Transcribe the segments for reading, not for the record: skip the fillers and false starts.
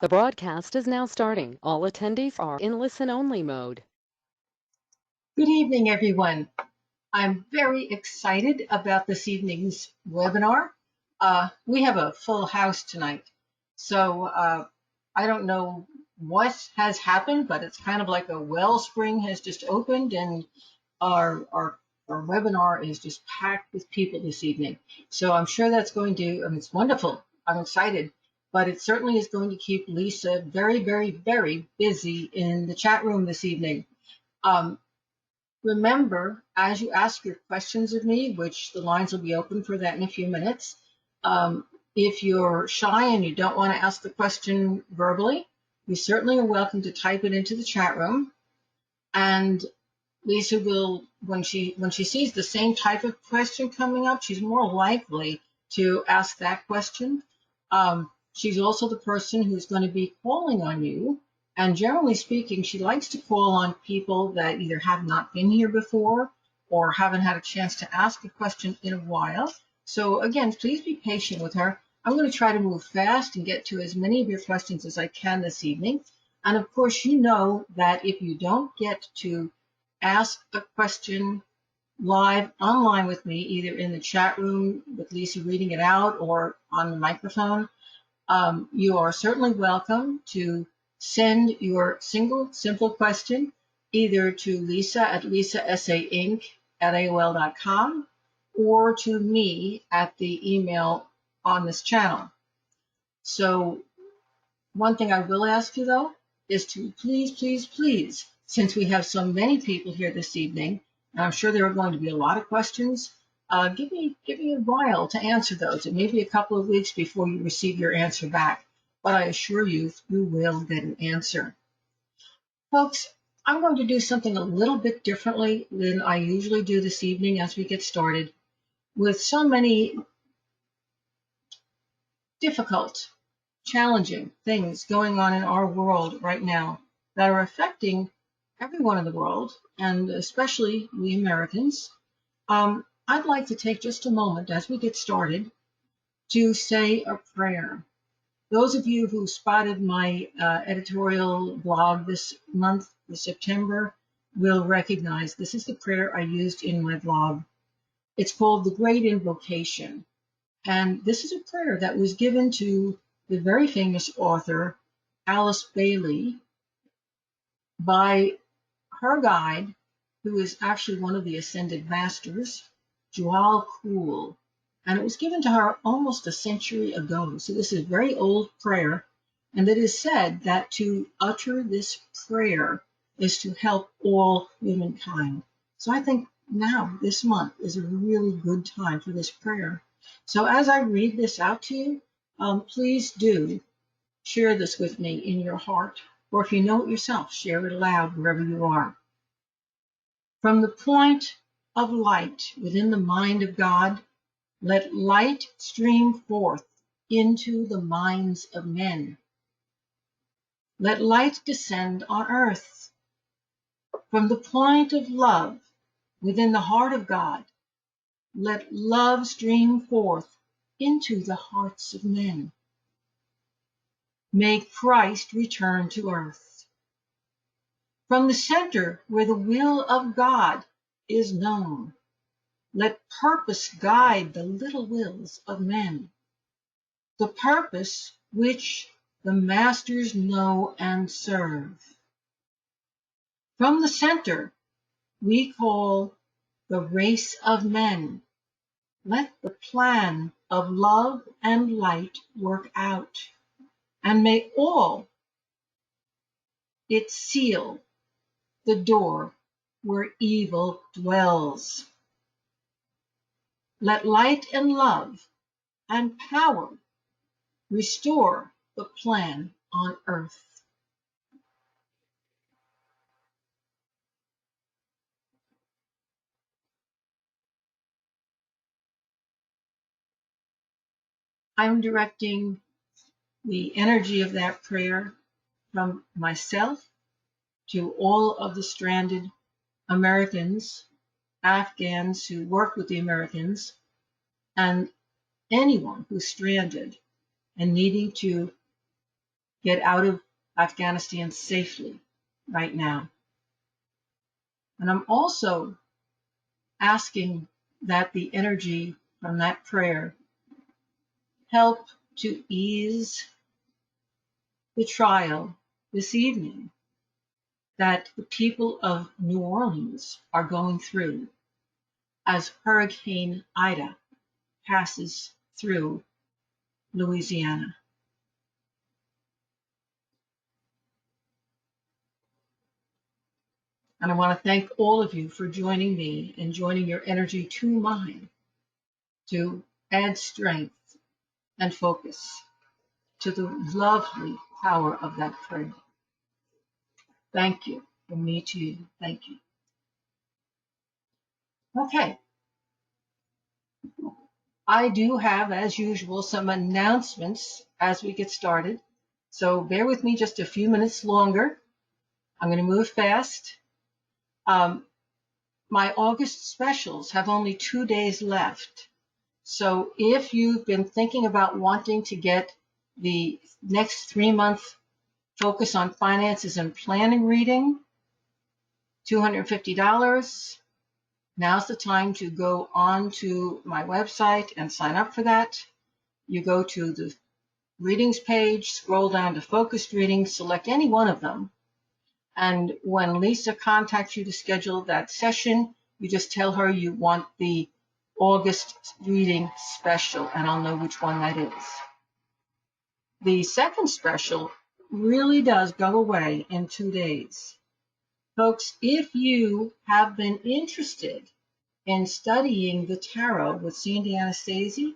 The broadcast is now starting. All attendees are in listen-only mode. Good evening, everyone. I'm very excited about this evening's webinar. We have a full house tonight, so I don't know what has happened, but it's kind of like a wellspring has just opened, and our webinar is just packed with people this evening. So I'm sure that's going to, it's wonderful. I'm excited, but it certainly is going to keep Lisa very, very, very busy in the chat room this evening. Remember, as you ask your questions of me, which the lines will be open for that in a few minutes, if you're shy and you don't want to ask the question verbally, you certainly are welcome to type it into the chat room. And Lisa will, when she sees the same type of question coming up, she's more likely to ask that question. She's also the person who's going to be calling on you. And generally speaking, she likes to call on people that either have not been here before or haven't had a chance to ask a question in a while. So again, please be patient with her. I'm going to try to move fast and get to as many of your questions as I can this evening. And of course, you know that if you don't get to ask a question live online with me, either in the chat room with Lisa reading it out or on the microphone, you are certainly welcome to send your simple question either to Lisa at lisasainc@aol.com or to me at the email on this channel. So one thing I will ask you, though, is to please, please, please, since we have so many people here this evening, and I'm sure there are going to be a lot of questions, give me a while to answer those. It may be a couple of weeks before you receive your answer back, but I assure you, you will get an answer. Folks, I'm going to do something a little bit differently than I usually do this evening as we get started. With so many difficult, challenging things going on in our world right now that are affecting everyone in the world, and especially we Americans, I'd like to take just a moment as we get started to say a prayer. Those of you who spotted my editorial blog this month, this September, will recognize this is the prayer I used in my blog. It's called the Great Invocation. And this is a prayer that was given to the very famous author, Alice Bailey, by her guide, who is actually one of the Ascended Masters, Jual Kuhl. And it was given to her almost a century ago. So this is a very old prayer. And it is said that to utter this prayer is to help all humankind. So I think now, this month, is a really good time for this prayer. So as I read this out to you, please do share this with me in your heart, or if you know it yourself, share it aloud wherever you are. From the point of light within the mind of God, let light stream forth into the minds of men. Let light descend on earth. From the point of love within the heart of God, let love stream forth into the hearts of men. May Christ return to earth. From the center where the will of God is known, let purpose guide the little wills of men, the purpose which the masters know and serve. From the center we call the race of men. Let the plan of love and light work out, and may all it seal the door where evil dwells. Let light and love and power restore the plan on earth. I'm directing the energy of that prayer from myself to all of the stranded Americans, Afghans who work with the Americans, and anyone who's stranded and needing to get out of Afghanistan safely right now. And I'm also asking that the energy from that prayer help to ease the trial this evening that the people of New Orleans are going through as Hurricane Ida passes through Louisiana. And I want to thank all of you for joining me and joining your energy to mine to add strength and focus to the lovely power of that prayer. Thank you. From me to you. Thank you. Okay. I do have, as usual, some announcements as we get started. So bear with me just a few minutes longer. I'm going to move fast. My August specials have only 2 days left. So if you've been thinking about wanting to get the next 3-month Focus on Finances and Planning reading, $250, now's the time to go on to my website and sign up for that. You go to the readings page, scroll down to focused readings, select any one of them. And when Lisa contacts you to schedule that session, you just tell her you want the August reading special, and I'll know which one that is. The second special really does go away in 2 days. Folks, if you have been interested in studying the tarot with Sandy Anastasi,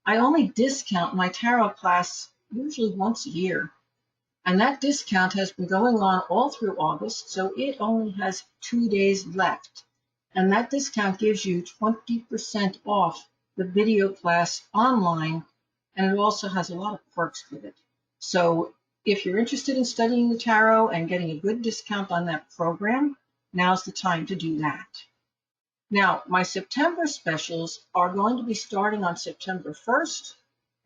I only discount my tarot class usually once a year. And that discount has been going on all through August, so it only has 2 days left. And that discount gives you 20% off the video class online, and it also has a lot of perks with it. So if you're interested in studying the tarot and getting a good discount on that program, now's the time to do that. Now, my September specials are going to be starting on September 1st,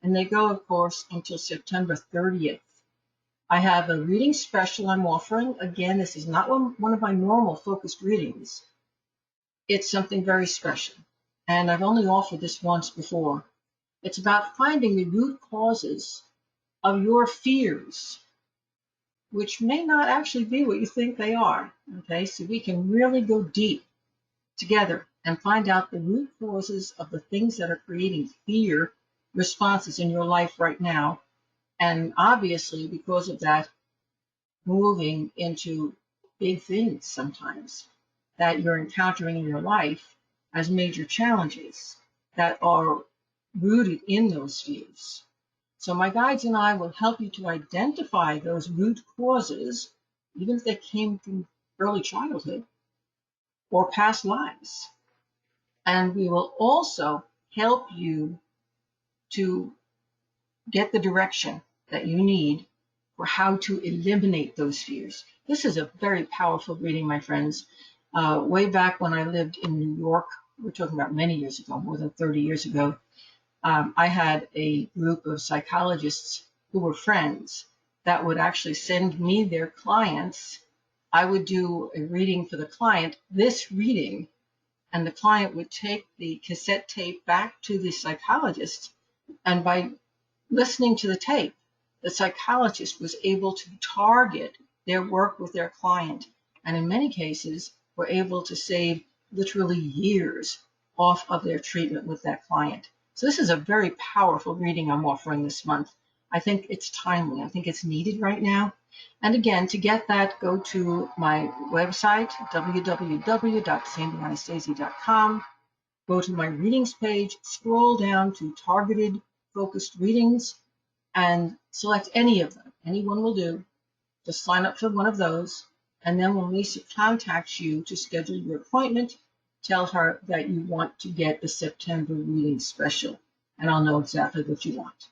and they go, of course, until September 30th. I have a reading special I'm offering. Again, this is not one of my normal focused readings. It's something very special, and I've only offered this once before. It's about finding the root causes of your fears, which may not actually be what you think they are. Okay, so we can really go deep together and find out the root causes of the things that are creating fear responses in your life right now. And obviously, because of that, moving into big things sometimes that you're encountering in your life as major challenges that are rooted in those fears. So my guides and I will help you to identify those root causes, even if they came from early childhood or past lives. And we will also help you to get the direction that you need for how to eliminate those fears. This is a very powerful reading, my friends. Way back when I lived in New York, we're talking about many years ago, more than 30 years ago, I had a group of psychologists who were friends that would actually send me their clients. I would do a reading for the client, this reading, and the client would take the cassette tape back to the psychologist, and by listening to the tape, the psychologist was able to target their work with their client, and in many cases were able to save literally years off of their treatment with that client. So this is a very powerful reading I'm offering this month. I think it's timely. I think it's needed right now. And again, to get that, go to my website, www.sandyanastasia.com. Go to my readings page, scroll down to targeted focused readings, and select any of them. Any one will do. Just sign up for one of those. And then when Lisa contacts you to schedule your appointment, tell her that you want to get the September reading special, and I'll know exactly what you want.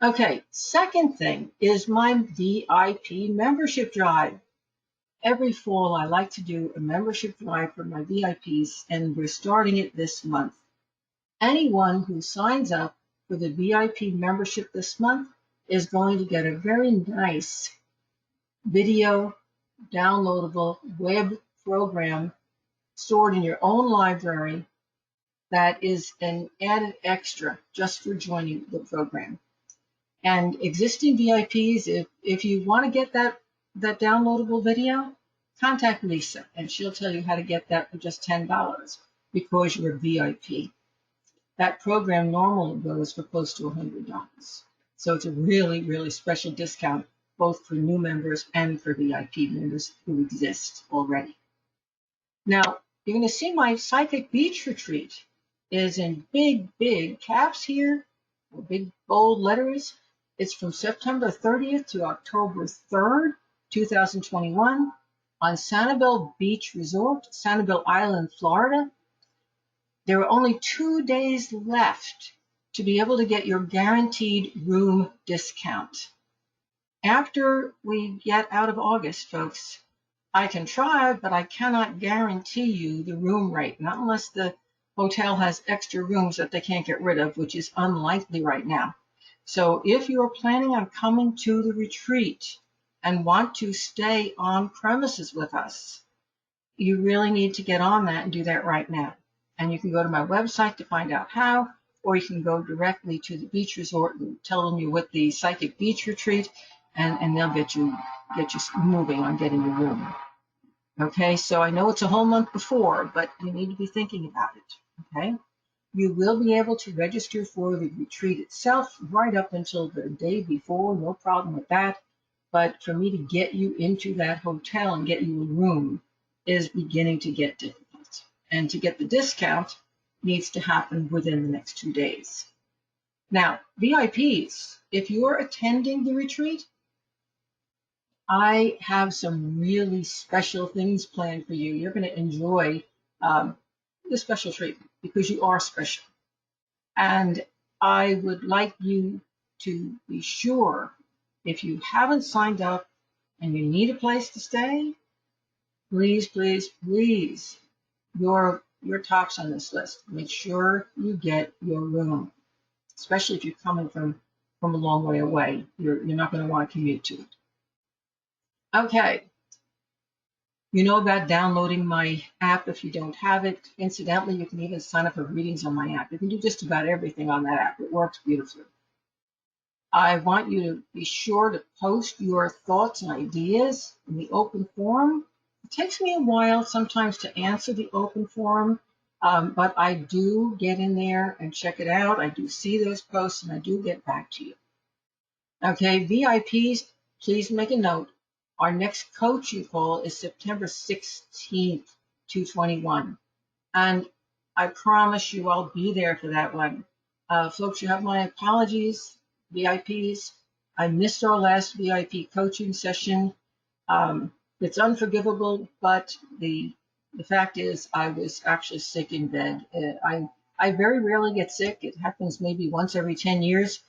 Okay, second thing is my VIP membership drive. Every fall, I like to do a membership drive for my VIPs, and we're starting it this month. Anyone who signs up for the VIP membership this month is going to get a very nice video downloadable web program stored in your own library that is an added extra just for joining the program. And existing VIPs, if you want to get that downloadable video, contact Lisa and she'll tell you how to get that for just $10 because you're a VIP. That program normally goes for close to $100. So it's a really, really special discount, both for new members and for VIP members who exist already. Now, you're going to see my Psychic Beach Retreat is in big, big caps here, big, bold letters. It's from September 30th to October 3rd, 2021 on Sanibel Beach Resort, Sanibel Island, Florida. There are only 2 days left to be able to get your guaranteed room discount. After we get out of August, folks, I can try, but I cannot guarantee you the room rate, not unless the hotel has extra rooms that they can't get rid of, which is unlikely right now. So if you're planning on coming to the retreat and want to stay on premises with us, you really need to get on that and do that right now. And you can go to my website to find out how, or you can go directly to the beach resort and tell them you're with the Psychic Beach Retreat, and they'll get you moving on getting your room. Okay, so I know it's a whole month before, but you need to be thinking about it. Okay, you will be able to register for the retreat itself right up until the day before, no problem with that. But for me to get you into that hotel and get you a room is beginning to get difficult. And to get the discount needs to happen within the next 2 days. Now, VIPs, if you're attending the retreat, I have some really special things planned for you. You're going to enjoy the special treatment because you are special. And I would like you to be sure, if you haven't signed up and you need a place to stay, please, please, please, your tops on this list. Make sure you get your room, especially if you're coming from a long way away. You're not going to want to commute to it. Okay. You know about downloading my app if you don't have it. Incidentally, you can even sign up for readings on my app. You can do just about everything on that app. It works beautifully. I want you to be sure to post your thoughts and ideas in the open forum. It takes me a while sometimes to answer the open forum, but I do get in there and check it out. I do see those posts and I do get back to you. Okay, VIPs, please make a note. Our next coaching call is September 16th, 2021. And I promise you I'll be there for that one. Folks, you have my apologies, VIPs. I missed our last VIP coaching session. It's unforgivable, but the fact is I was actually sick in bed. I very rarely get sick. It happens maybe once every 10 years.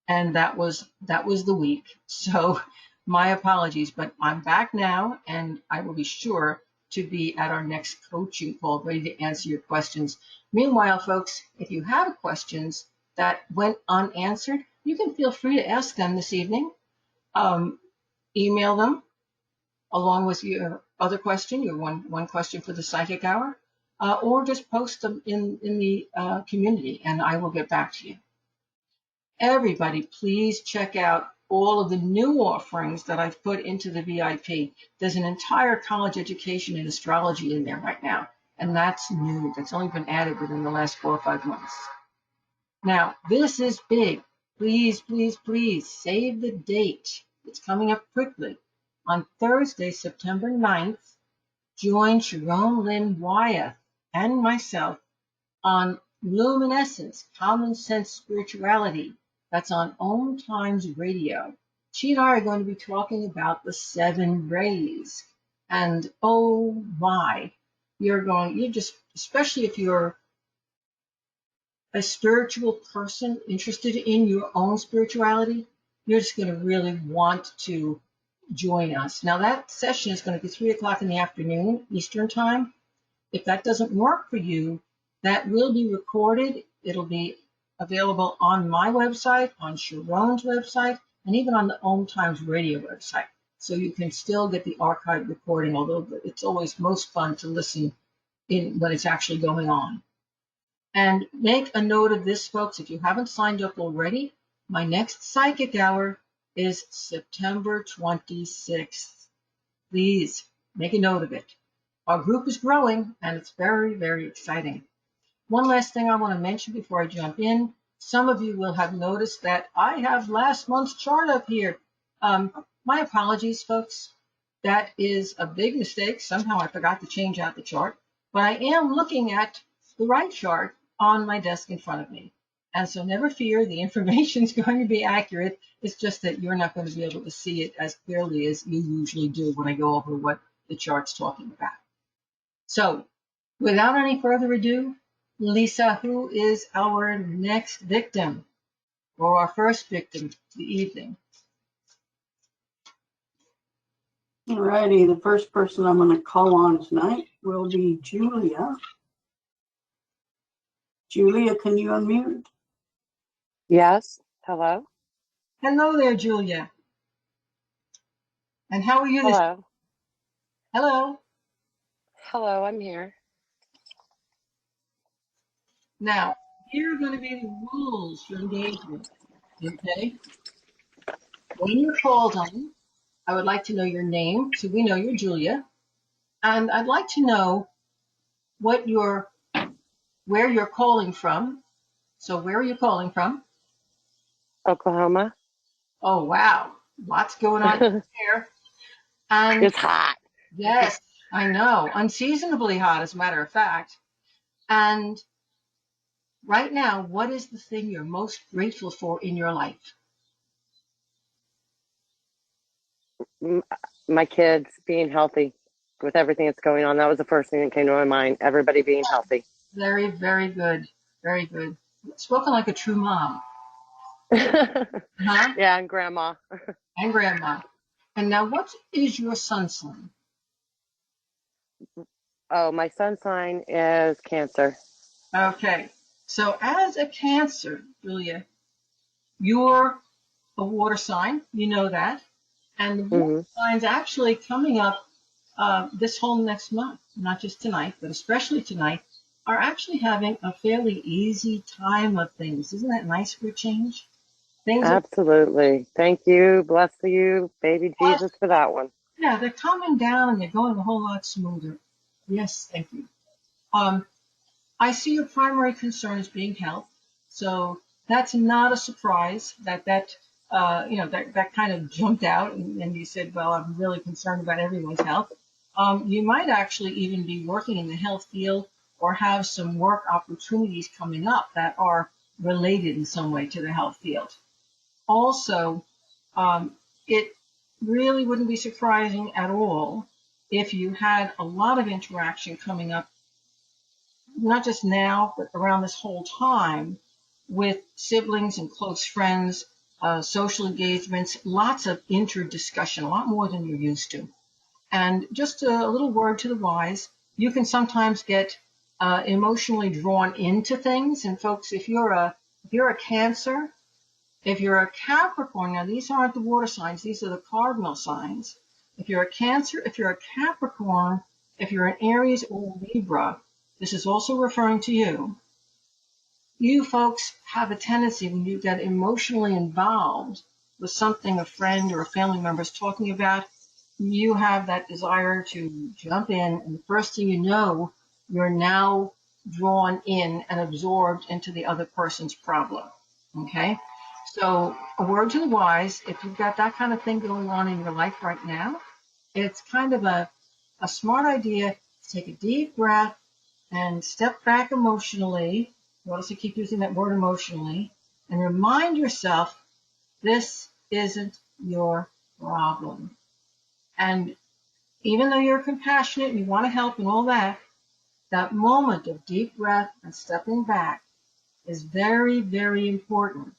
And that was the week. So my apologies, but I'm back now and I will be sure to be at our next coaching call ready to answer your questions. Meanwhile, folks, if you have questions that went unanswered, you can feel free to ask them this evening. Email them along with your other question, your one question for the psychic hour, or just post them in the community and I will get back to you. Everybody, please check out all of the new offerings that I've put into the VIP. There's an entire college education in astrology in there right now, and that's new. That's only been added within the last 4 or 5 months. Now, this is big. Please, please, please save the date. It's coming up quickly. On Thursday, September 9th, join Sharon Lynn Wyeth and myself on Luminescence, Common Sense Spirituality. That's on Om Times Radio. She and I are going to be talking about the 7 rays. And oh my, you're just, especially if you're a spiritual person interested in your own spirituality, you're just going to really want to join us. Now that session is going to be 3 o'clock in the afternoon, Eastern Time. If that doesn't work for you, that will be recorded. It'll be available on my website, on Sharon's website, and even on the Om Times Radio website. So you can still get the archived recording, although it's always most fun to listen in when it's actually going on. And make a note of this, folks, if you haven't signed up already, my next psychic hour is September 26th. Please make a note of it. Our group is growing, and it's very, very exciting. One last thing I want to mention before I jump in. Some of you will have noticed that I have last month's chart up here. My apologies, folks. That is a big mistake. Somehow I forgot to change out the chart. But I am looking at the right chart on my desk in front of me. And so never fear, the information is going to be accurate. It's just that you're not going to be able to see it as clearly as you usually do when I go over what the chart's talking about. So without any further ado, Lisa, who is our next victim, or our first victim of the evening? All righty, the first person I'm going to call on tonight will be Julia. Julia, can you unmute? Yes. Hello. Hello there, Julia. And how are you this? Hello. Hello. Hello, I'm here. Now, here are going to be the rules for engagement. Okay? When you're called on, I would like to know your name, so we know you're Julia. And I'd like to know where you're calling from. So where are you calling from? Oklahoma. Oh, wow. Lots going on there. And It's hot. yes, I know. Unseasonably hot, as a matter of fact. And right now, what is the thing you're most grateful for in your life? My kids being healthy with everything that's going on. That was the first thing that came to my mind. Everybody being healthy. Very, very good. Very good. Spoken like a true mom. Huh? Yeah, and grandma. And grandma. And now, what is your sun sign? Oh, my sun sign is Cancer. Okay. So as a Cancer, Julia, you're a water sign. You know that. And the water signs actually coming up this whole next month, not just tonight, but especially tonight, are actually having a fairly easy time of things. Isn't that nice for a change? Things are, Absolutely. Thank you. Bless you, baby Jesus, for that one. yeah, they're calming down and they're going a whole lot smoother. Yes, thank you. I see your primary concern as being health, so that's not a surprise that kind of jumped out and you said, well, I'm really concerned about everyone's health. You might actually even be working in the health field or have some work opportunities coming up that are related in some way to the health field. Also, it really wouldn't be surprising at all if you had a lot of interaction coming up, not just now, but around this whole time, with siblings and close friends, social engagements, lots of interdiscussion, a lot more than you're used to. And just a little word to the wise, you can sometimes get emotionally drawn into things. And folks, if you're a Cancer, if you're a Capricorn, now these aren't the water signs, these are the cardinal signs. If you're a Cancer, if you're a Capricorn, if you're an Aries or Libra, this is also referring to you. You folks have a tendency when you get emotionally involved with something a friend or a family member is talking about, you have that desire to jump in, and the first thing you know, you're now drawn in and absorbed into the other person's problem. Okay? So a word to the wise, if you've got that kind of thing going on in your life right now, it's kind of a smart idea to take a deep breath and step back emotionally. Notice I keep using that word emotionally, and remind yourself this isn't your problem. And even though you're compassionate and you want to help and all that, that moment of deep breath and stepping back is very, very important,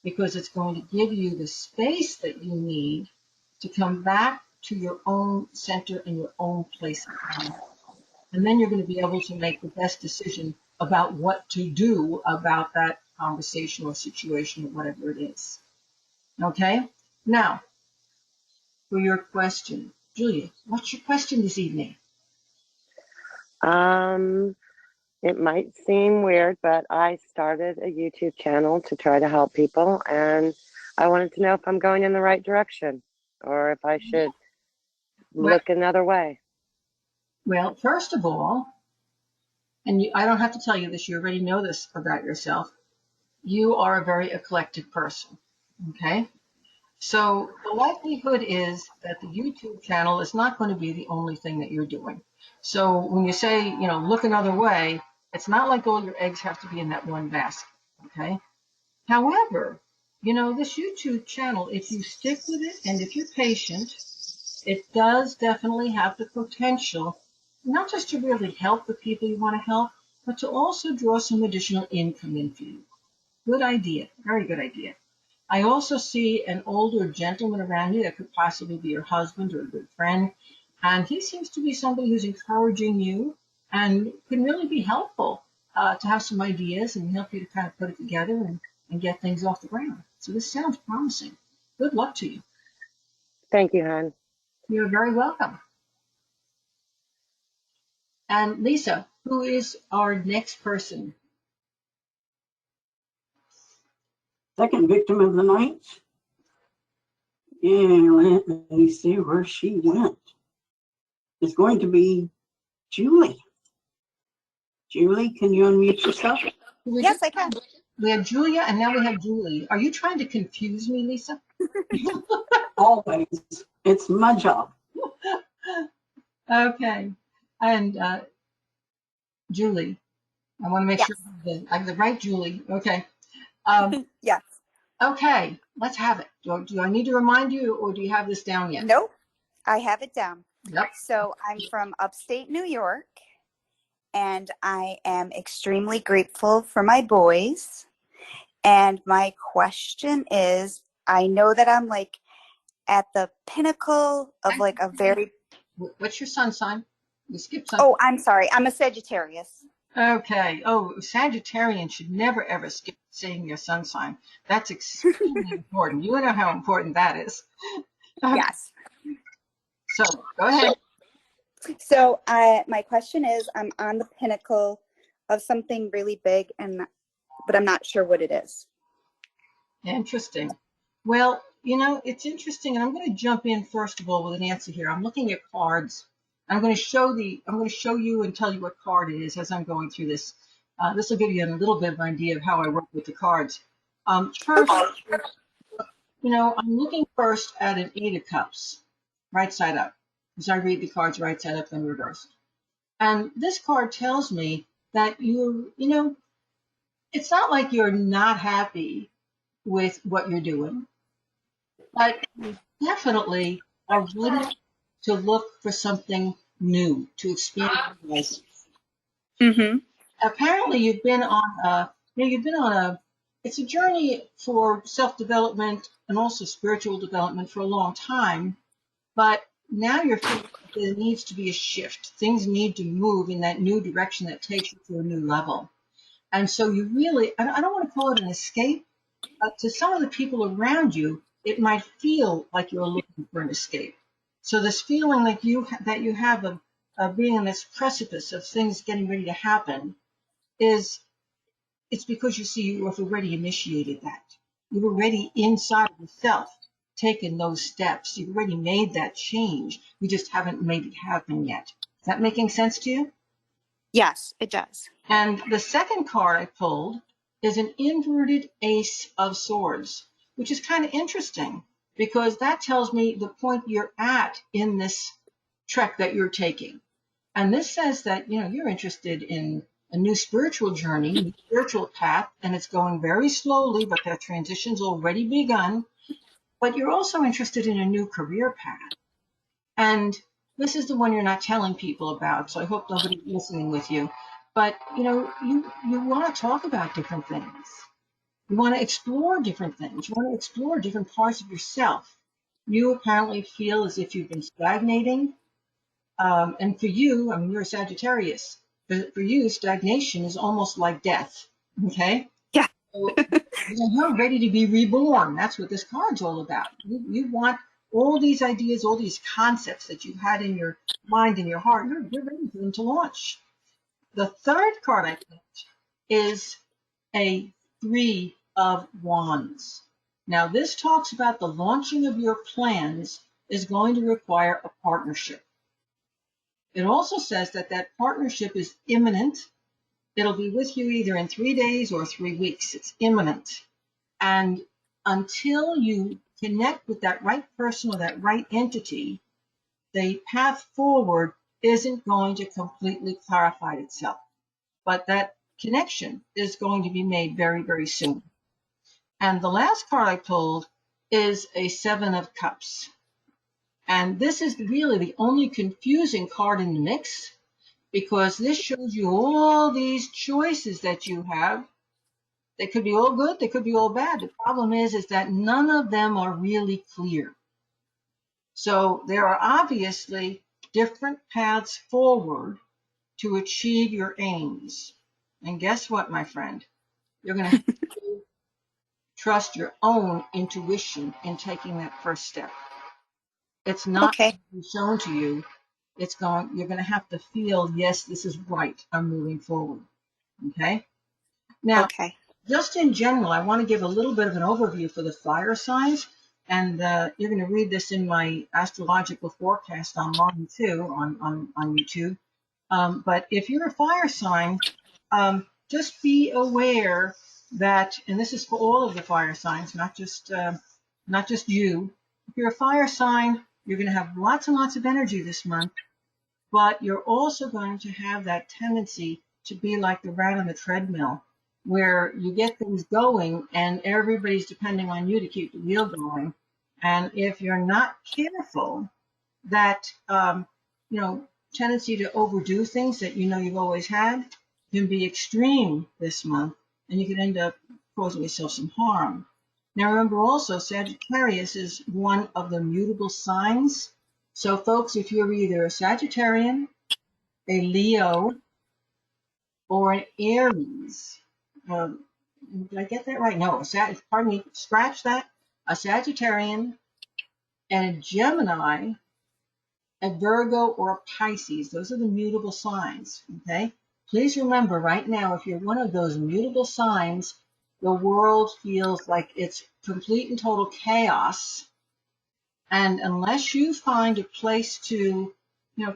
because it's going to give you the space that you need to come back to your own center and your own place. And then you're going to be able to make the best decision about what to do about that conversation or situation or whatever it is. Okay? Now, for your question, Julia, what's your question this evening? Um, it might seem weird, but I started a YouTube channel to try to help people, and I wanted to know if I'm going in the right direction or if I should Well, look another way. well, first of all, and I don't have to tell you this, you already know this about yourself. You are a very eclectic person, okay? So the likelihood is that the YouTube channel is not going to be the only thing that you're doing. So when you say, look another way, it's not like all your eggs have to be in that one basket, okay? However, this YouTube channel, if you stick with it and if you're patient, it does definitely have the potential, not just to really help the people you want to help, but to also draw some additional income in for you. Good idea. Very good idea. I also see an older gentleman around you that could possibly be your husband or a good friend. And he seems to be somebody who's encouraging you and can really be helpful to have some ideas and help you to kind of put it together and get things off the ground. So this sounds promising. Good luck to you. Thank you, hon. You're very welcome. And Lisa, who is our next person? Second victim of the night. And let me see where she went. It's going to be Julie. Julie, can you unmute yourself? Yes, I can. We have Julia and now we have Julie. Are you trying to confuse me, Lisa? Always. It's my job. Okay. And Julie, I want to make Yes. sure I have the right Julie. Okay. Yes. Okay, let's have it. Do I need to remind you or do you have this down yet? Nope. I have it down. Yep. So I'm from upstate New York, and I am extremely grateful for my boys. And my question is, I know that I'm like at the pinnacle of like a very... What's your sun sign? You skipped something. Oh, I'm sorry. I'm a Sagittarius. Okay. Oh, Sagittarian should never ever skip saying your sun sign. That's extremely important. You know how important that is. Yes. So go ahead. So my question is, I'm on the pinnacle of something really big, but I'm not sure what it is. Interesting. Well, it's interesting, and I'm going to jump in first of all with an answer here. I'm looking at cards. I'm going to show you and tell you what card it is as I'm going through this. This will give you a little bit of an idea of how I work with the cards. First, I'm looking first at an Eight of Cups, right side up, because I read the cards right side up then reversed. And this card tells me that it's not like you're not happy with what you're doing, but you definitely are ready to look for something new, to expand your horizons. Mm-hmm. Apparently, it's a journey for self-development and also spiritual development for a long time, but now you're feeling like there needs to be a shift. Things need to move in that new direction that takes you to a new level. And so you really, I don't want to call it an escape, to some of the people around you, it might feel like you're looking for an escape. So this feeling like that you have of being on this precipice of things getting ready to happen it's because you see you have already initiated that. You've already inside of yourself taken those steps. You've already made that change. You just haven't made it happen yet. Is that making sense to you? Yes, it does. And the second card I pulled is an inverted Ace of Swords, which is kind of interesting because that tells me the point you're at in this trek that you're taking. And this says that, you're interested in a new spiritual journey, new spiritual path, and it's going very slowly, but that transition's already begun. But you're also interested in a new career path. And this is the one you're not telling people about, so I hope nobody's listening with you. But, you want to talk about different things. You want to explore different things. You want to explore different parts of yourself. You apparently feel as if you've been stagnating. And for you, you're a Sagittarius. For you, stagnation is almost like death. Okay? Yeah. So you're ready to be reborn. That's what this card's all about. You want all these ideas, all these concepts that you had in your mind and your heart, you're ready for them to launch. The third card I picked is a Three of Wands. Now, this talks about the launching of your plans is going to require a partnership. It also says that that partnership is imminent. It'll be with you either in 3 days or 3 weeks. It's imminent. And until you connect with that right person or that right entity, the path forward isn't going to completely clarify itself. But that connection is going to be made very, very soon. And the last card I pulled is a Seven of Cups. And this is really the only confusing card in the mix, because this shows you all these choices that you have. They could be all good, they could be all bad. The problem is that none of them are really clear. So there are obviously different paths forward to achieve your aims. And guess what, my friend? You're going to have to trust your own intuition in taking that first step. It's not Okay. shown to you. You're going to have to feel, yes, this is right. I'm moving forward. Okay. Now, Okay. just in general, I want to give a little bit of an overview for the fire signs. And you're going to read this in my astrological forecast online too, on YouTube. But if you're a fire sign, just be aware that, and this is for all of the fire signs, not just you. If you're a fire sign, you're going to have lots and lots of energy this month, but you're also going to have that tendency to be like the rat on the treadmill, where you get things going and everybody's depending on you to keep the wheel going. And if you're not careful, that tendency to overdo things that you've always had can be extreme this month, and you can end up causing yourself some harm. Now remember also, Sagittarius is one of the mutable signs. So folks, if you're either a Sagittarian, a Leo, or an Aries, did I get that right? No, pardon me, scratch that. A Sagittarian and a Gemini, a Virgo, or a Pisces. Those are the mutable signs, okay? Please remember right now, if you're one of those mutable signs, the world feels like it's complete and total chaos. And unless you find a place to,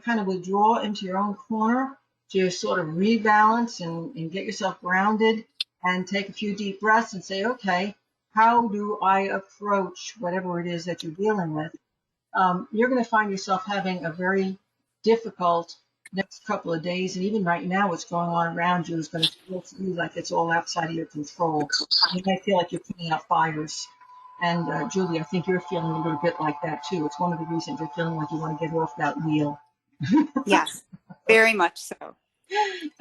kind of withdraw into your own corner to sort of rebalance and get yourself grounded and take a few deep breaths and say, okay, how do I approach whatever it is that you're dealing with? You're going to find yourself having a very difficult next couple of days. And even right now, what's going on around you is going to feel to you like it's all outside of your control. You might feel like you're putting out fires. And Julie, I think you're feeling a little bit like that too. It's one of the reasons you're feeling like you want to get off that wheel. Yes, very much so.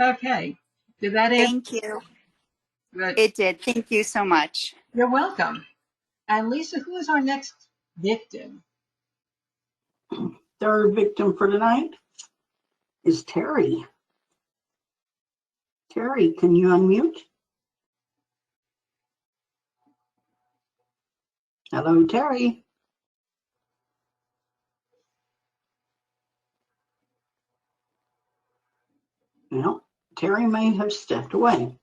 Okay. Did that answer? Thank you. Good. It did. Thank you so much. You're welcome. And Lisa, who is our next victim? Third victim for tonight is Terry. Terry, can you unmute? Hello, Terry. Well, Terry may have stepped away.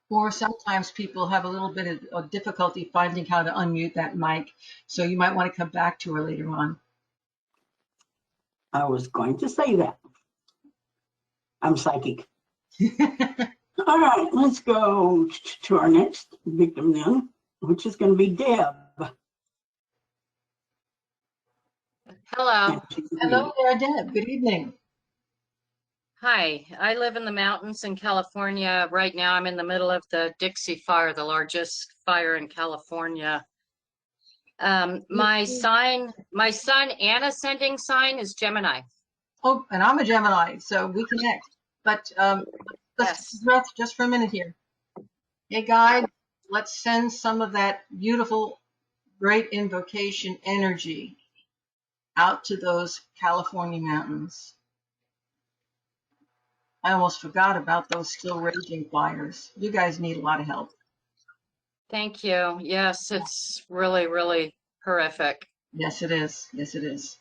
Or sometimes people have a little bit of difficulty finding how to unmute that mic. So you might want to come back to her later on. I was going to say that. I'm psychic. All right, let's go to our next victim then, which is going to be Deb. Hello. Hello there, Deb. Good evening. Hi. I live in the mountains in California. Right now, I'm in the middle of the Dixie Fire, the largest fire in California. My sun and ascending sign is Gemini. Oh, and I'm a Gemini, so we connect. But let's breath just for a minute here. Hey, guide, let's send some of that beautiful, great invocation energy out to those California mountains. I almost forgot about those still raging fires. You guys need a lot of help. Thank you. Yes, it's really, really horrific. Yes, it is. Yes, it is.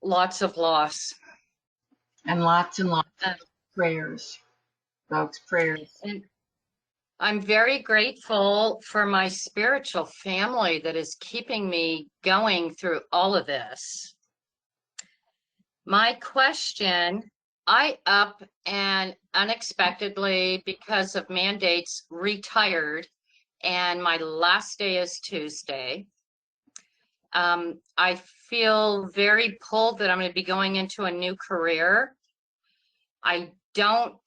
Lots of loss. And lots of Um, prayers, folks, prayers. and I'm very grateful for my spiritual family that is keeping me going through all of this. My question, I up and unexpectedly, because of mandates, retired, and my last day is Tuesday. I feel very pulled that I'm going to be going into a new career. I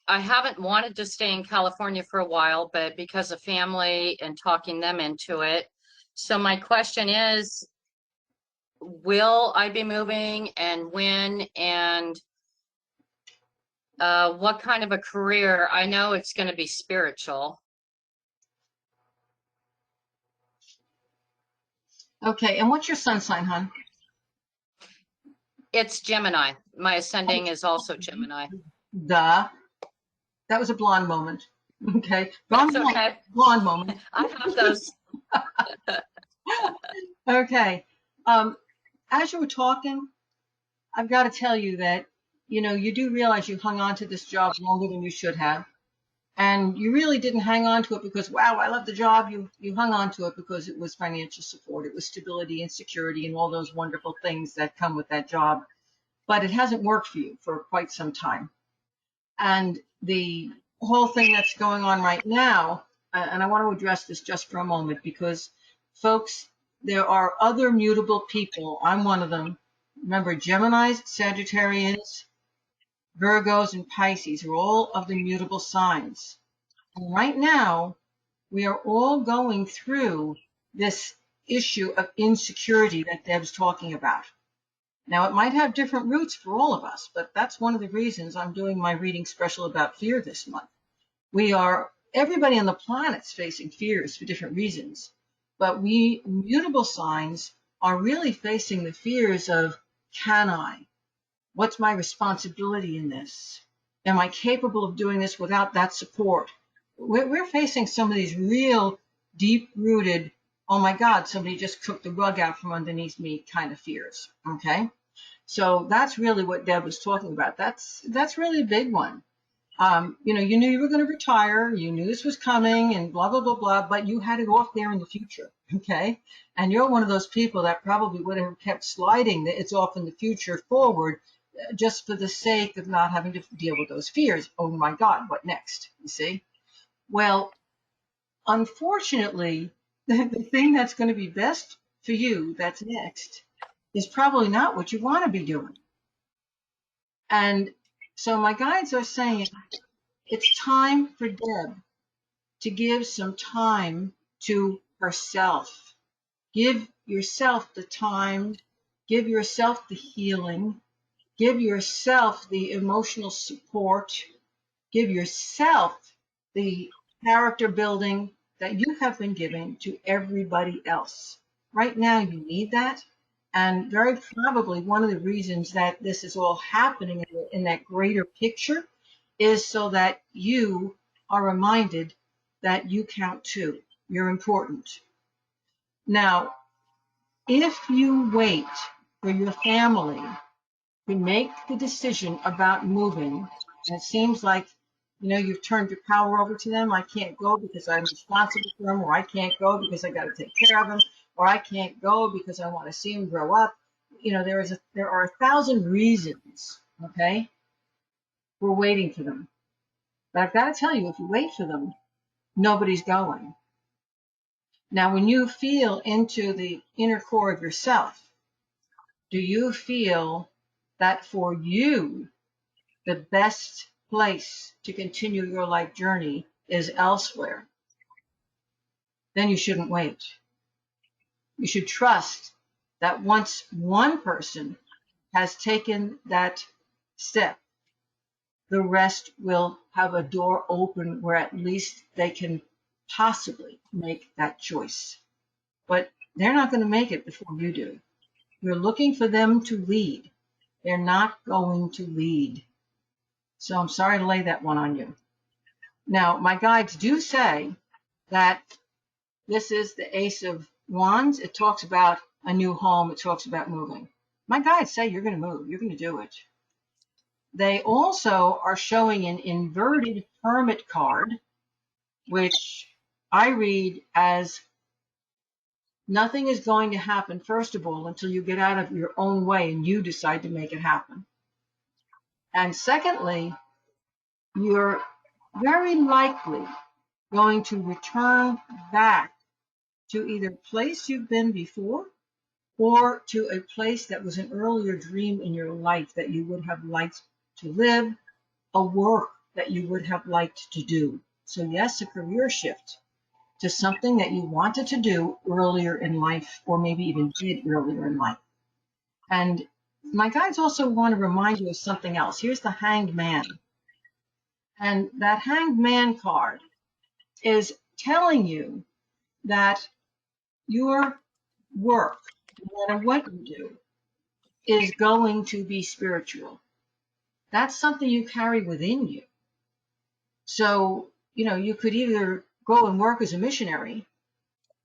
haven't wanted to stay in California for a while, but because of family and talking them into it. So my question is, will I be moving and when, and what kind of a career? I know it's going to be spiritual. Okay, and what's your sun sign, hon? It's Gemini. My ascending is also Gemini. Duh. That was a blonde moment. Okay. That's okay. Blonde moment. I have those. Okay. As you were talking, I've got to tell you that, you do realize you hung on to this job longer than you should have. And you really didn't hang on to it because, wow, I love the job. You hung on to it because it was financial support. It was stability and security and all those wonderful things that come with that job. But it hasn't worked for you for quite some time. And the whole thing that's going on right now, and I want to address this just for a moment because, folks, there are other mutable people. I'm one of them. Remember, Geminis, Sagittarians, Virgos, and Pisces are all of the mutable signs. And right now, we are all going through this issue of insecurity that Deb's talking about. Now, it might have different roots for all of us, but that's one of the reasons I'm doing my reading special about fear this month. Everybody on the planet's facing fears for different reasons, but we mutable signs are really facing the fears of, can I? What's my responsibility in this? Am I capable of doing this without that support? We're facing some of these real deep-rooted, oh my God, somebody just took the rug out from underneath me kind of fears, okay? So that's really what Deb was talking about. That's really a big one. You knew you were going to retire, you knew this was coming and blah, blah, blah, blah, but you had it off there in the future, okay? And you're one of those people that probably would have kept sliding the it's off in the future forward just for the sake of not having to deal with those fears. Oh my God, what next? You see? Well, unfortunately, the thing that's going to be best for you that's next is probably not what you want to be doing. And so my guides are saying it's time for Deb to give some time to herself. Give yourself the time, give yourself the healing, give yourself the emotional support, give yourself the character building that you have been giving to everybody else. Right now, you need that. And very probably one of the reasons that this is all happening in that greater picture is so that you are reminded that you count too. You're important. Now, if you wait for your family to make the decision about moving, and it seems like you've turned your power over to them. I can't go because I'm responsible for them, or I can't go because I got to take care of them, or I can't go because I want to see them grow up. There are 1,000 reasons, okay, for waiting for them. But I've got to tell you, if you wait for them, nobody's going. Now, when you feel into the inner core of yourself, do you feel that for you, the best place to continue your life journey is elsewhere? Then you shouldn't wait. You should trust that once one person has taken that step, the rest will have a door open where at least they can possibly make that choice. But they're not going to make it before you do. You're looking for them to lead. They're not going to lead. So I'm sorry to lay that one on you. Now, my guides do say that This is the Ace of Wands. It talks about a new home. It talks about moving. My guides say you're going to move. You're going to do it. They also are showing an inverted Hermit card, which I read as nothing is going to happen, first of all, until you get out of your own way and you decide to make it happen. And secondly, you're very likely going to return back to either a place you've been before or to a place that was an earlier dream in your life that you would have liked to live, a work that you would have liked to do. So yes, a career shift to something that you wanted to do earlier in life, or maybe even did earlier in life. And my guides also want to remind you of something else. Here's the Hanged Man. And that Hanged Man card is telling you that your work, no matter what you do, is going to be spiritual. That's something you carry within you. So, you could either go and work as a missionary,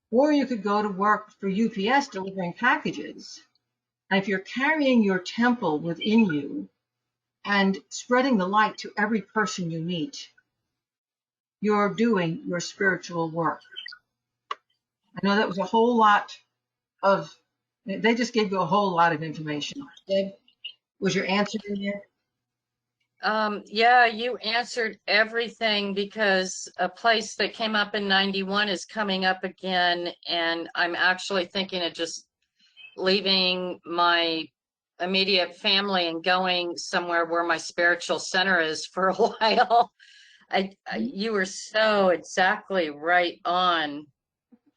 or you could go to work for UPS delivering packages. And if you're carrying your temple within you and spreading the light to every person you meet, you're doing your spiritual work. I know that was a whole lot they just gave you a whole lot of information. Deb, was your answer in there? Yeah, you answered everything, because a place that came up in 91 is coming up again, and I'm actually thinking of just leaving my immediate family and going somewhere where my spiritual center is for a while. You were so exactly right on.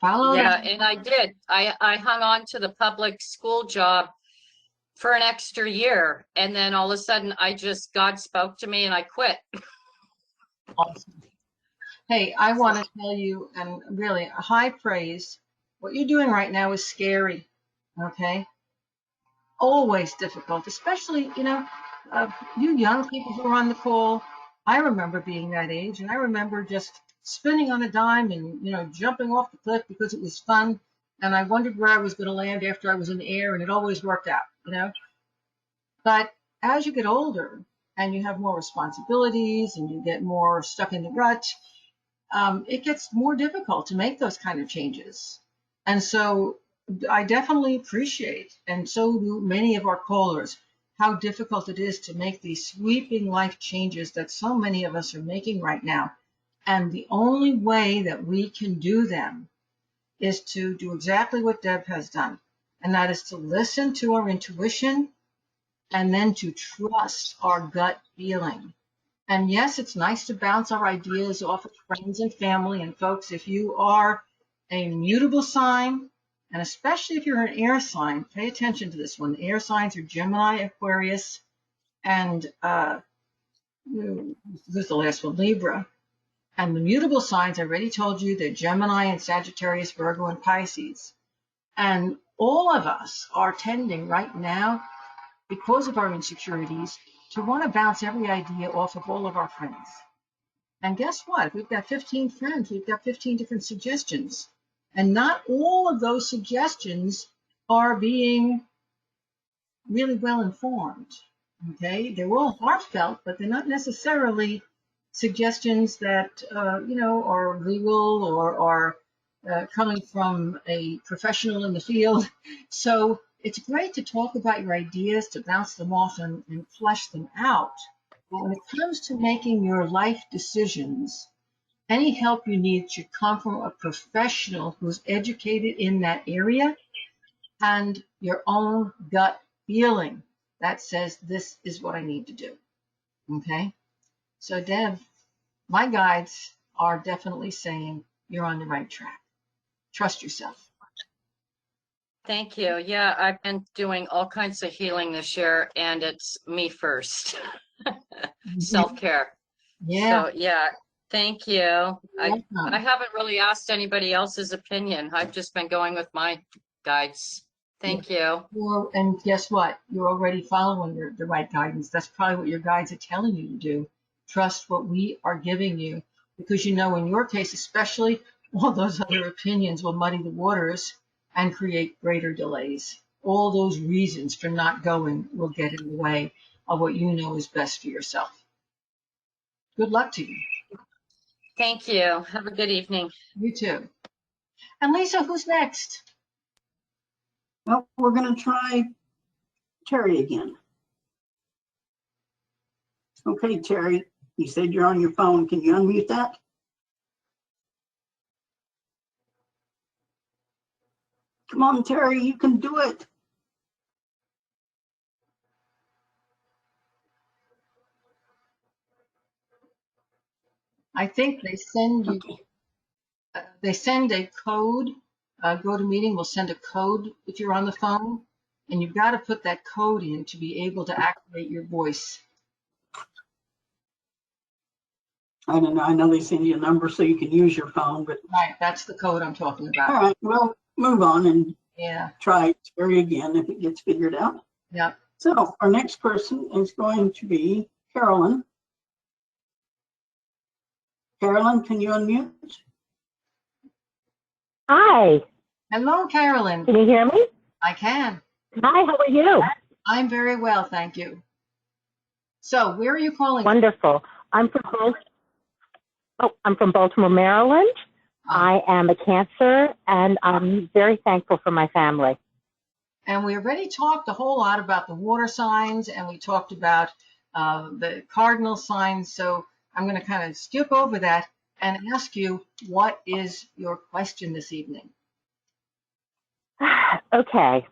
Follow Yeah, that. and I did. I hung on to the public school job for an extra year, and then all of a sudden God spoke to me and I quit. Awesome. Hey, I want to tell you, and really a high praise. What you're doing right now is scary. Okay? Always difficult, especially, you young people who are on the call. I remember being that age, and I remember just spinning on a dime and, jumping off the cliff because it was fun. And I wondered where I was going to land after I was in the air, and it always worked out. But as you get older and you have more responsibilities and you get more stuck in the rut, it gets more difficult to make those kind of changes. And so I definitely appreciate, and so do many of our callers, how difficult it is to make these sweeping life changes that so many of us are making right now. And the only way that we can do them is to do exactly what Deb has done, and that is to listen to our intuition and then to trust our gut feeling. And yes, it's nice to bounce our ideas off of friends and family. And folks, if you are a mutable sign, and especially if you're an air sign, pay attention to this one. The air signs are Gemini, Aquarius, and who's the last one? Libra. And the mutable signs, I already told you, they're Gemini and Sagittarius, Virgo, and Pisces. And all of us are tending right now, because of our insecurities, to want to bounce every idea off of all of our friends. And guess what? If we've got 15 friends, we've got 15 different suggestions. And not all of those suggestions are being really well informed. Okay? They're all heartfelt, but they're not necessarily suggestions that, are legal or are coming from a professional in the field. So it's great to talk about your ideas, to bounce them off and flesh them out. But when it comes to making your life decisions, any help you need should come from a professional who's educated in that area, and your own gut feeling that says, this is what I need to do. Okay? So Deb, my guides are definitely saying you're on the right track. Trust yourself. Thank you. Yeah, I've been doing all kinds of healing this year, and it's me first. Self-care. Yeah. So yeah, thank you. I Welcome. haven't really asked anybody else's opinion. I've just been going with my guides. Thank you. And guess what? You're already following the right guidance. That's probably what your guides are telling you to do. Trust what we are giving you. Because in your case especially, all those other opinions will muddy the waters and create greater delays. All those reasons for not going will get in the way of what you know is best for yourself. Good luck to you. Thank you. Have a good evening. You too. And Lisa, who's next? Well, we're going to try Terry again. Okay, Terry, you said you're on your phone. Can you unmute that? Come on, Terry, you can do it. I think they send you. Okay. They send a code. GoToMeeting will send a code if you're on the phone, and you've got to put that code in to be able to activate your voice. I don't know. I know they send you a number so you can use your phone, but Right, that's the code I'm talking about. all right, we'll move on and Yeah, try Terry again if it gets figured out. yeah. So our next person is going to be Carolyn. Carolyn, can you unmute? Hi, Hello, Carolyn. can you hear me? I can. Hi, how are you? I'm very well, thank you. So, where are you calling? Wonderful. I'm from I'm from Baltimore, Maryland. I am a Cancer, and I'm very thankful for my family. And we already talked a whole lot about the water signs, and we talked about the cardinal signs. So I'm going to kind of skip over that and ask you, what is your question this evening? Okay,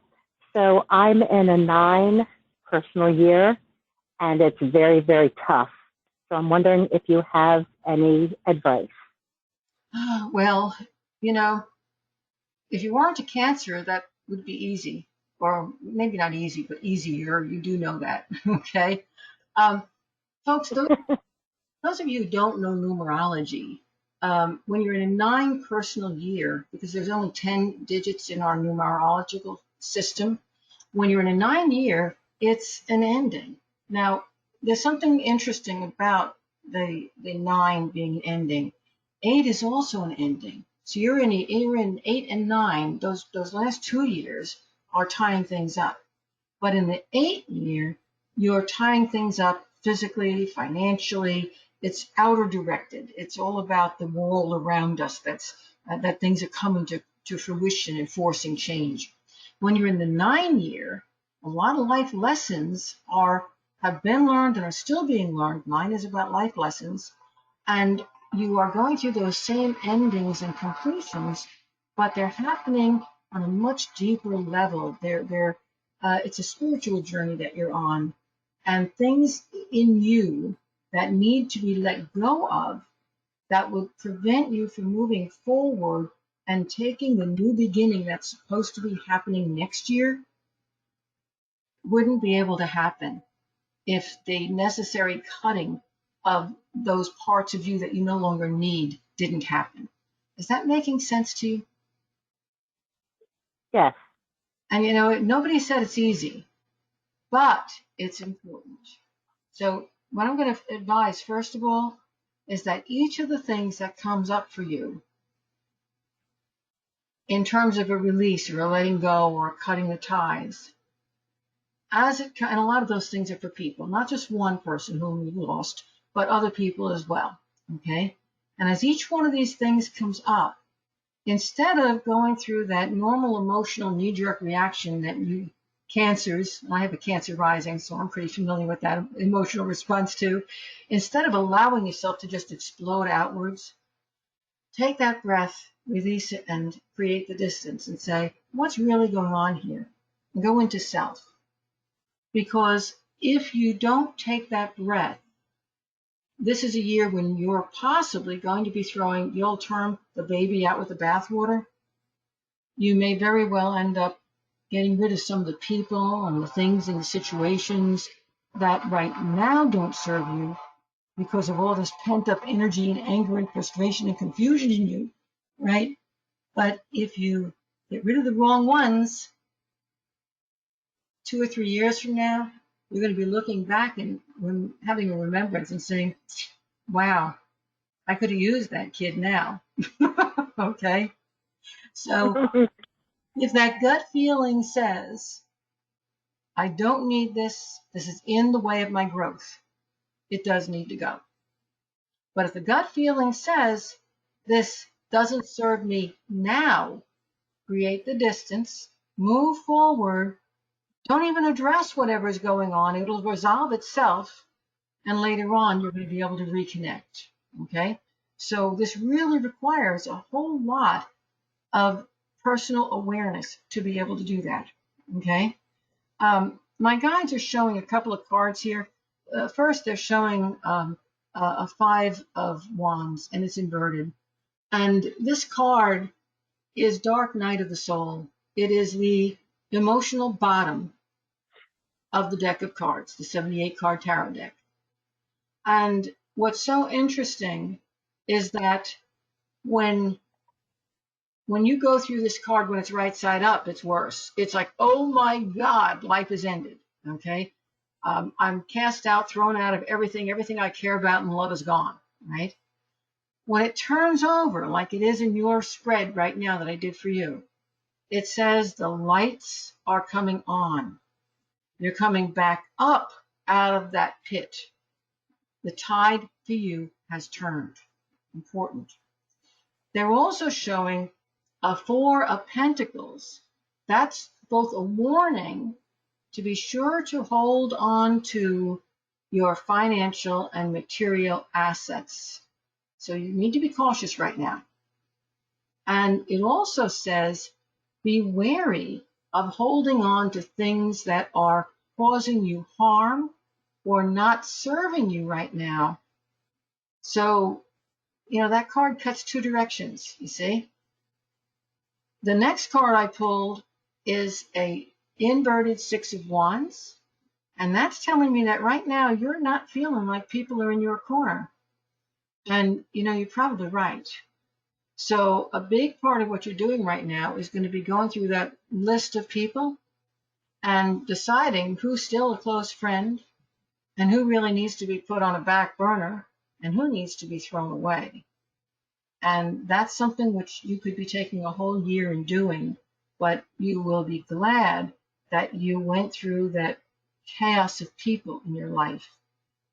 so I'm in a 9 personal year, and it's very, very tough. So I'm wondering if you have any advice. Well, you know, if you weren't a Cancer, that would be easy, or maybe not easy, but easier. You do know that, okay? Folks, those of you who don't know numerology, when you're in a 9 personal year, because there's only 10 digits in our numerological system, when you're in a 9 year, it's an ending. Now, there's something interesting about the 9 being an ending. 8 is also an ending. So you're in 8 and 9, those last 2 years are tying things up. But in the 8 year, you're tying things up physically, financially. It's outer directed. It's all about the world around us. That things are coming to fruition and forcing change. When you're in the 9 year, a lot of life lessons have been learned and are still being learned. 9 is about life lessons, and you are going through those same endings and completions, but they're happening on a much deeper level. It's a spiritual journey that you're on, and things in you that need to be let go of that would prevent you from moving forward and taking the new beginning that's supposed to be happening next year wouldn't be able to happen if the necessary cutting of those parts of you that you no longer need didn't happen. Is that making sense to you? Yes. And you know, nobody said it's easy, but it's important. So what I'm going to advise, first of all, is that each of the things that comes up for you in terms of a release or a letting go or cutting the ties, and a lot of those things are for people, not just one person whom we lost, but other people as well. Okay? And as each one of these things comes up, instead of going through that normal emotional knee-jerk reaction that you Cancers, I have a Cancer rising, so I'm pretty familiar with that emotional response too. Instead of allowing yourself to just explode outwards, take that breath, release it, and create the distance and say, what's really going on here? And go into self. Because if you don't take that breath, this is a year when you're possibly going to be throwing the old term, the baby out with the bathwater. You may very well end up getting rid of some of the people and the things and the situations that right now don't serve you because of all this pent up energy and anger and frustration and confusion in you, right? But if you get rid of the wrong ones, 2 or 3 years from now, you're going to be looking back and having a remembrance and saying, wow, I could have used that kid now. Okay. So if that gut feeling says, I don't need this, this is in the way of my growth, it does need to go. But if the gut feeling says, this doesn't serve me now, create the distance, move forward, don't even address whatever is going on. It'll resolve itself. And later on, you're going to be able to reconnect. Okay. So this really requires a whole lot of personal awareness to be able to do that. Okay. My guides are showing a couple of cards here. First, they're showing a 5 of wands, and it's inverted. And this card is Dark Night of the Soul. It is the emotional bottom of the deck of cards, the 78 card tarot deck. And what's so interesting is that when you go through this card, when it's right side up, it's worse. It's like, oh my God, life is ended. Okay. I'm cast out, thrown out of everything I care about, and love is gone. Right. When it turns over, like it is in your spread right now that I did for you, it says the lights are coming on. You're coming back up out of that pit. The tide for you has turned. Important. They're also showing a 4 of Pentacles. That's both a warning to be sure to hold on to your financial and material assets. So you need to be cautious right now. And it also says, be wary of holding on to things that are causing you harm or not serving you right now. So, that card cuts 2 directions, you see. The next card I pulled is a inverted 6 of Wands. And that's telling me that right now you're not feeling like people are in your corner. And, you're probably right. So a big part of what you're doing right now is going to be going through that list of people and deciding who's still a close friend and who really needs to be put on a back burner and who needs to be thrown away. And that's something which you could be taking a whole year and doing, but you will be glad that you went through that chaos of people in your life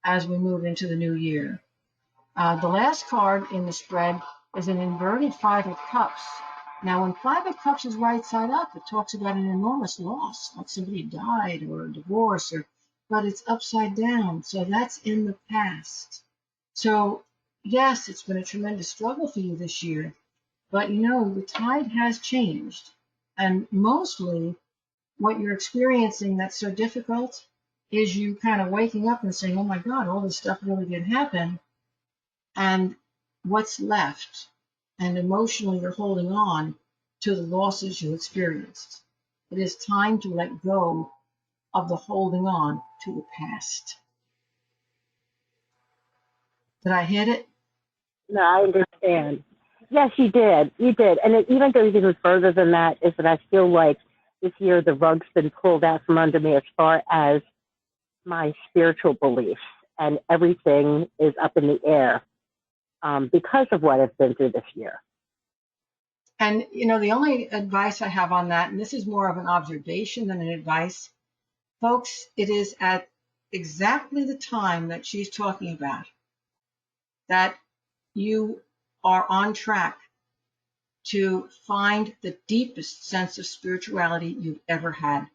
as we move into the new year. The last card in the spread is an inverted 5 of Cups. Now, when 5 of Cups is right side up, it talks about an enormous loss, like somebody died or a divorce, but it's upside down, so that's in the past. So, yes, it's been a tremendous struggle for you this year, but the tide has changed, and mostly what you're experiencing that's so difficult is you kind of waking up and saying, oh my God, all this stuff really did happen. And what's left, and emotionally you're holding on to the losses you experienced. It is time to let go of the holding on to the past. Did I hit it? No, I understand. Yes, you did. You did. And it even goes even further than that, is that I feel like this year the rug's been pulled out from under me as far as my spiritual beliefs, and everything is up in the air because of what I've been through this year. And, the only advice I have on that, and this is more of an observation than an advice, folks, it is at exactly the time that she's talking about that you are on track to find the deepest sense of spirituality you've ever had.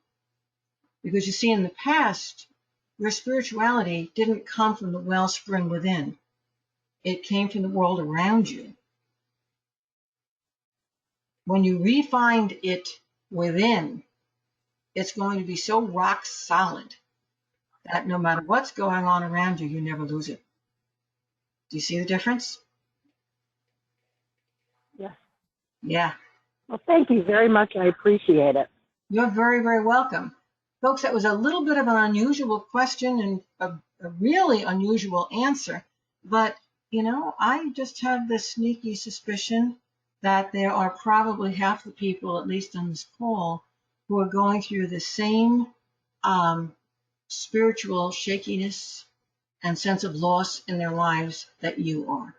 Because you see, in the past, your spirituality didn't come from the wellspring within. It came from the world around you. When you refind it within, it's going to be so rock solid that no matter what's going on around you, you never lose it. Do you see the difference? Yes. Yeah. Well, thank you very much. I appreciate it. You're very, very welcome. Folks, that was a little bit of an unusual question and a really unusual answer. But, I just have this sneaky suspicion that there are probably half the people, at least on this call, who are going through the same spiritual shakiness and sense of loss in their lives that you are.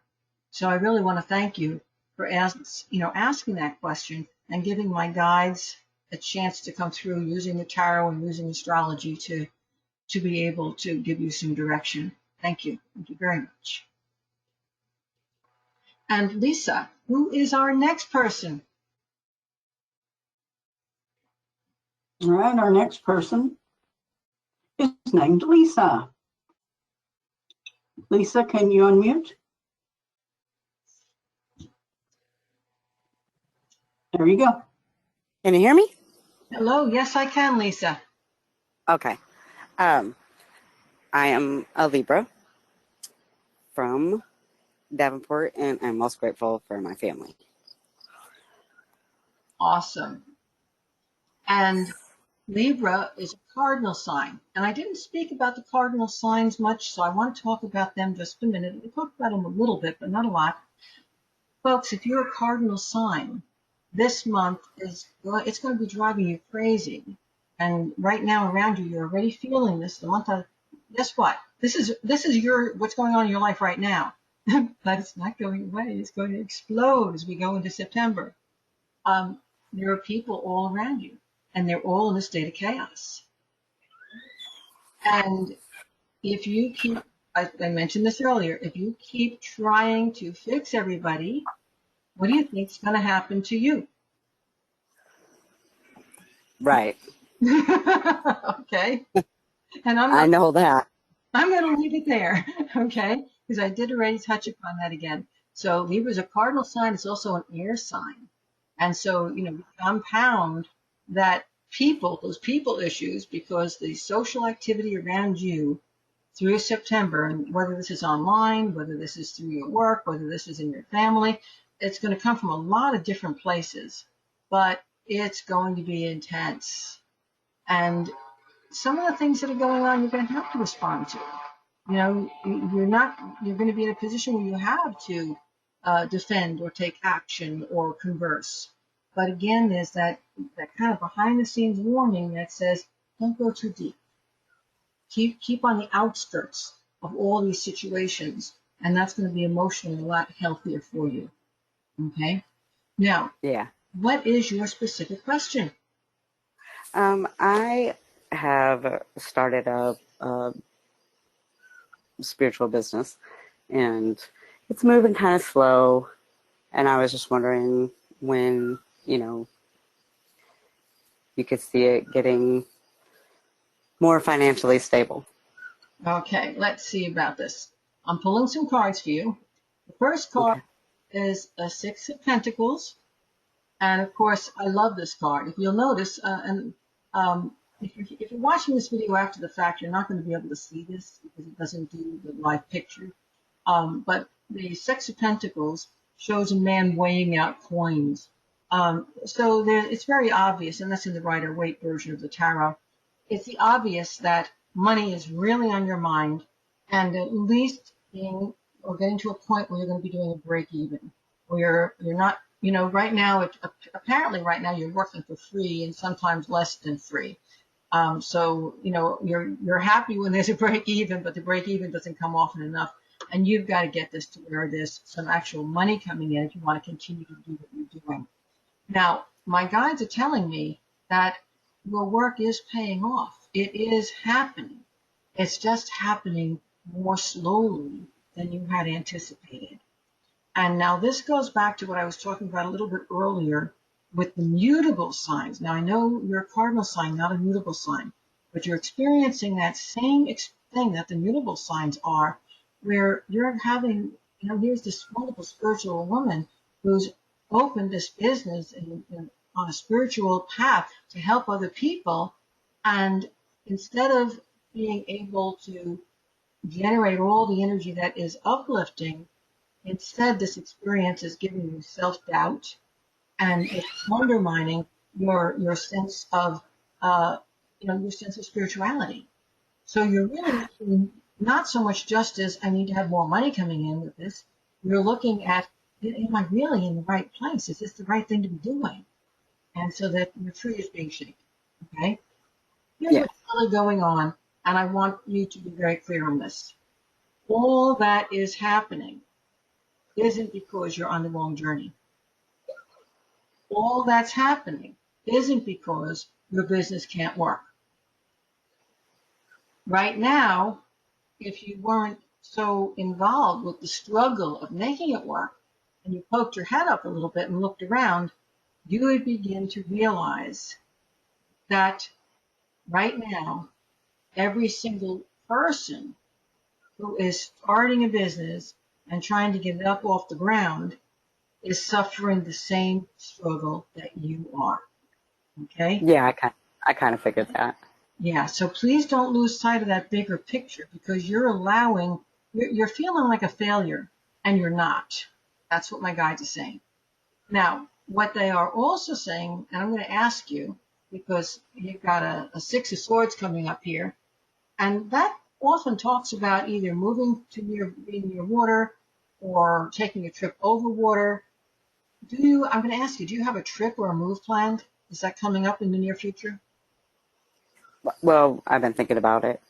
So I really want to thank you for asking that question and giving my guides a chance to come through using the tarot and using astrology to be able to give you some direction. Thank you. Thank you very much. And Lisa, who is our next person? All right, our next person is named Lisa. Lisa, can you unmute? There you go. Can you hear me? Hello. Yes, I can, Lisa. Okay. I am a Libra from Davenport, and I'm most grateful for my family. Awesome. And Libra is a cardinal sign. And I didn't speak about the cardinal signs much, so I want to talk about them just a minute. We talked about them a little bit, but not a lot. Folks, if you're a cardinal sign, this month it's going to be driving you crazy. And right now around you, you're already feeling this. Guess what? This is what's going on in your life right now. But it's not going away. It's going to explode as we go into September. There are people all around you, and they're all in a state of chaos. And if you keep, I mentioned this earlier, if you keep trying to fix everybody, what do you think is going to happen to you? Right. Okay. And I know that. I'm going to leave it there. Okay. Because I did already touch upon that again. So Libra is a cardinal sign. It's also an air sign. And so, we compound those people issues, because the social activity around you through September, and whether this is online, whether this is through your work, whether this is in your family, it's going to come from a lot of different places, but it's going to be intense. And some of the things that are going on, you're going to have to respond to. You're going to be in a position where you have to defend or take action or converse. But again, there's that kind of behind the scenes warning that says, don't go too deep. Keep on the outskirts of all these situations, and that's going to be emotionally a lot healthier for you. Okay? Now, Yeah. what is your specific question? I have started a spiritual business, and it's moving kind of slow. And I was just wondering when, you could see it getting more financially stable. Okay, let's see about this. I'm pulling some cards for you. The first card is a Six of Pentacles. And of course, I love this card. If you'll notice, if you're watching this video after the fact, you're not going to be able to see this because it doesn't do the live picture. But the Six of Pentacles shows a man weighing out coins. So it's very obvious, and that's in the Rider-Waite version of the tarot. It's the obvious that money is really on your mind, and at least getting to a point where you're going to be doing a break even, where you're not, right now, apparently right now you're working for free and sometimes less than free. So, you're happy when there's a break even, but the break even doesn't come often enough. And you've got to get this to where there's some actual money coming in if you want to continue to do what you're doing. Now, my guides are telling me that your work is paying off. It is happening. It's just happening more slowly than you had anticipated. And now this goes back to what I was talking about a little bit earlier with the mutable signs. Now, I know you're a cardinal sign, not a mutable sign, but you're experiencing that same thing that the mutable signs are, where you're having, here's this wonderful spiritual woman who's opened this business on a spiritual path to help other people. And instead of being able to generate all the energy that is uplifting, instead this experience is giving you self-doubt, and it's undermining your sense of your sense of spirituality. So you're really looking not so much just as I need to have more money coming in with this. You're looking at, am I really in the right place? Is this the right thing to be doing? And so that your tree is being shaken. Okay? Here's what's really going on, and I want you to be very clear on this. All that is happening isn't because you're on the wrong journey. All that's happening isn't because your business can't work. Right now, if you weren't so involved with the struggle of making it work, and you poked your head up a little bit and looked around, you would begin to realize that right now, every single person who is starting a business and trying to get it up off the ground is suffering the same struggle that you are. Okay? Yeah, I kind of figured that. Yeah, so please don't lose sight of that bigger picture, because you're feeling like a failure, and you're not. That's what my guides are saying. Now, what they are also saying, and I'm going to ask you, because you've got a Six of Swords coming up here, and that often talks about either moving to being near water or taking a trip over water. I'm going to ask you, do you have a trip or a move planned? Is that coming up in the near future? Well, I've been thinking about it.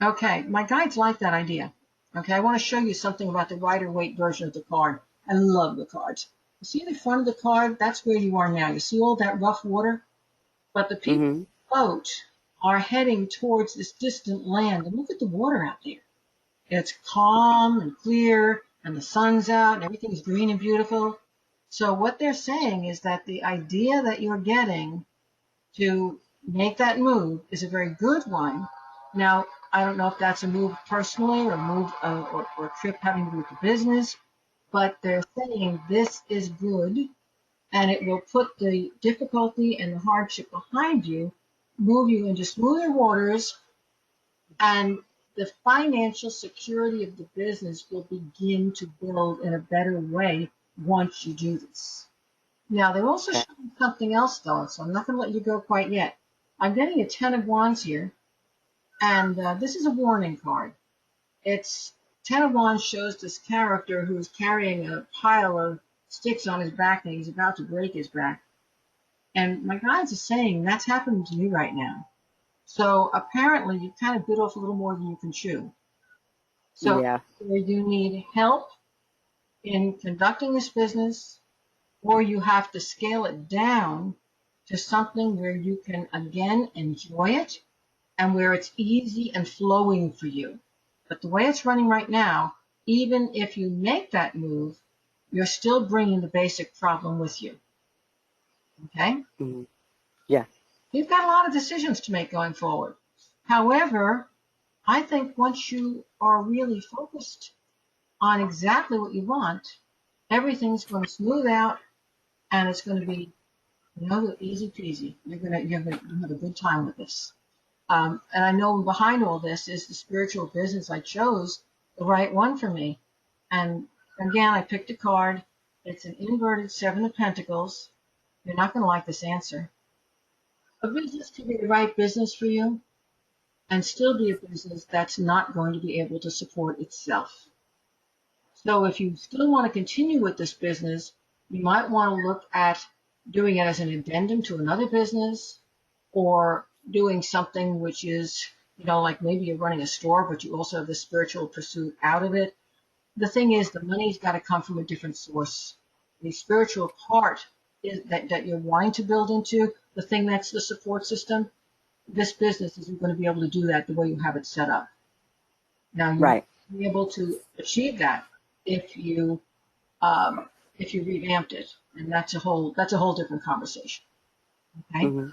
Okay, my guides like that idea. Okay, I want to show you something about the lighter weight version of the card. I love the cards. You see the front of the card? That's where you are now. You see all that rough water? But the people Mm-hmm. in the boat are heading towards this distant land. And look at the water out there. It's calm and clear, and the sun's out, and everything's green and beautiful. So what they're saying is that the idea that you're getting to make that move is a very good one. Now, I don't know if that's a move personally or a move or a trip having to do with the business, but they're saying this is good, and it will put the difficulty and the hardship behind you, move you into smoother waters, and the financial security of the business will begin to build in a better way once you do this. Now, they're also Okay. showing something else, though, so I'm not going to let you go quite yet. I'm getting a Ten of Wands here, and this is a warning card. It's Ten of Wands shows this character who's carrying a pile of sticks on his back, and he's about to break his back. And my guides are saying that's happening to you right now. So apparently you kind of bit off a little more than you can chew. So Yeah. either you need help in conducting this business, or you have to scale it down to something where you can again enjoy it and where it's easy and flowing for you. But the way it's running right now, even if you make that move, you're still bringing the basic problem with you. Okay? Mm-hmm. Yeah. You've got a lot of decisions to make going forward. However, I think once you are really focused on exactly what you want, everything's going to smooth out, and it's going to be, easy peasy. You're going to have a good time with this. And I know behind all this is the spiritual business I chose, the right one for me. And again, I picked a card. It's an inverted Seven of Pentacles. You're not going to like this answer. A business can be the right business for you and still be a business that's not going to be able to support itself. So if you still want to continue with this business, you might want to look at doing it as an addendum to another business, or doing something which is, like maybe you're running a store, but you also have the spiritual pursuit out of it. The thing is, the money's got to come from a different source. The spiritual part is that you're wanting to build into, the thing that's the support system, this business isn't going to be able to do that the way you have it set up. Now, you Right. might be able to achieve that if you revamped it, and that's a whole different conversation. Okay, Mm-hmm.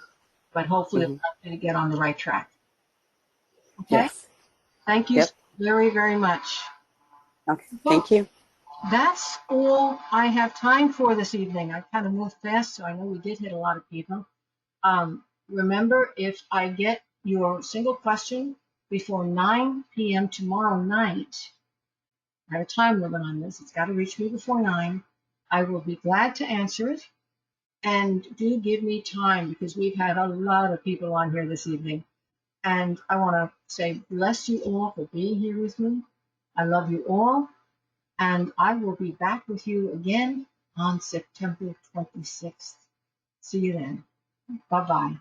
but hopefully Mm-hmm. it's going to get on the right track. Okay, Yes. thank you Yep. very, very much. Okay. Well, Thank you. that's all I have time for this evening. I kind of moved fast, so I know we did hit a lot of people. Remember, if I get your single question before 9 p.m. tomorrow night, I have a time limit on this. It's got to reach me before 9. I will be glad to answer it. And do give me time, because we've had a lot of people on here this evening. And I want to say bless you all for being here with me. I love you all. And I will be back with you again on September 26th. See you then. Bye-bye.